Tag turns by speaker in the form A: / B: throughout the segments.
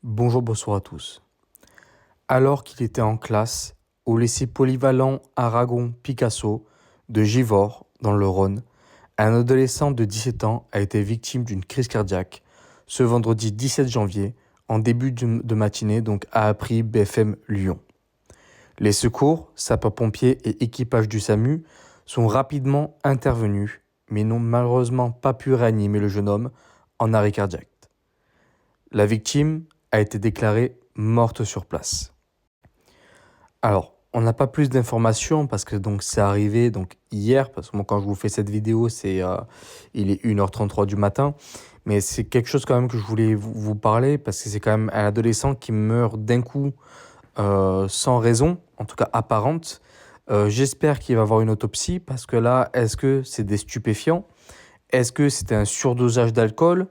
A: Bonjour, bonsoir à tous. Alors qu'il était en classe, au lycée polyvalent Aragon-Picasso de Givors, dans le Rhône, un adolescent de 17 ans a été victime d'une crise cardiaque ce vendredi 17 janvier, en début de matinée, donc a appris BFM Lyon. Les secours, sapeurs-pompiers et équipage du SAMU sont rapidement intervenus, mais n'ont malheureusement pas pu réanimer le jeune homme en arrêt cardiaque. La victime a été déclarée morte sur place. Alors, on n'a pas plus d'informations parce que donc c'est arrivé donc hier, parce que moi quand je vous fais cette vidéo, il est 1h33 du matin, mais c'est quelque chose quand même que je voulais vous parler parce que c'est quand même un adolescent qui meurt d'un coup sans raison, en tout cas apparente. J'espère qu'il va y avoir une autopsie parce que là, est-ce que c'est des stupéfiants? Est-ce que c'était un surdosage d'alcool?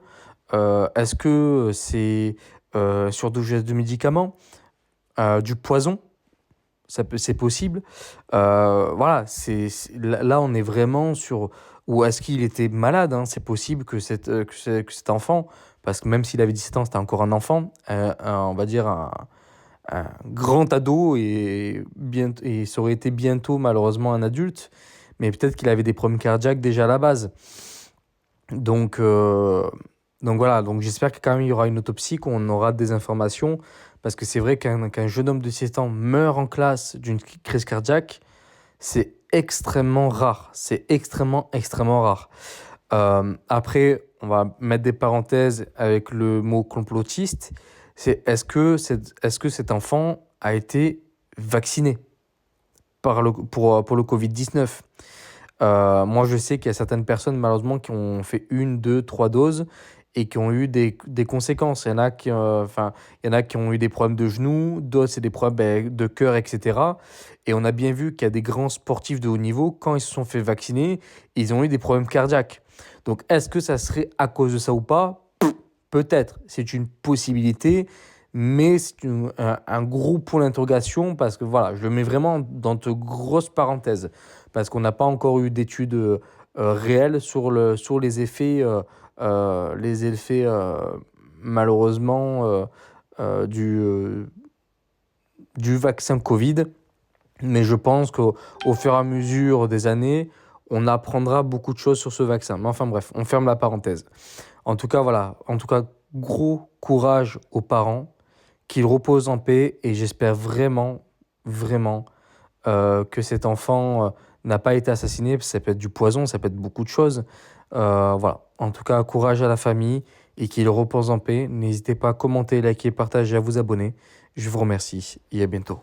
A: Est-ce que c'est un surdosage de médicaments? Du poison? C'est possible. Voilà, là, on est vraiment sur... Ou est-ce qu'il était malade, hein. C'est possible que cet enfant, parce que même s'il avait 17 ans, c'était encore un enfant, on va dire un grand ado, et ça aurait été bientôt malheureusement un adulte, mais peut-être qu'il avait des problèmes cardiaques déjà à la base. Donc, euh, donc voilà, donc j'espère que quand même il y aura une autopsie, qu'on aura des informations, parce que c'est vrai qu'un jeune homme de 17 ans meurt en classe d'une crise cardiaque, c'est extrêmement rare. C'est extrêmement, extrêmement rare. Après, on va mettre des parenthèses avec le mot complotiste. Est-ce que cet enfant a été vacciné pour le Covid-19? Moi, je sais qu'il y a certaines personnes, malheureusement, qui ont fait une, deux, trois doses et qui ont eu des conséquences. Il y en a qui ont eu des problèmes de genoux, d'autres, c'est des problèmes de cœur, etc. Et on a bien vu qu'il y a des grands sportifs de haut niveau, quand ils se sont fait vacciner, ils ont eu des problèmes cardiaques. Donc, est-ce que ça serait à cause de ça ou pas? Peut-être, c'est une possibilité, mais c'est un gros point d'interrogation parce que voilà, je le mets vraiment dans de grosses parenthèses parce qu'on n'a pas encore eu d'études réelles sur les effets malheureusement du vaccin Covid. Mais je pense qu'au fur et à mesure des années, on apprendra beaucoup de choses sur ce vaccin. Mais enfin bref, on ferme la parenthèse. En tout cas, voilà. En tout cas, gros courage aux parents, qu'ils reposent en paix et j'espère vraiment, vraiment que cet enfant n'a pas été assassiné, parce que ça peut être du poison, ça peut être beaucoup de choses. Voilà. En tout cas, courage à la famille et qu'il repose en paix. N'hésitez pas à commenter, liker, partager, à vous abonner. Je vous remercie et à bientôt.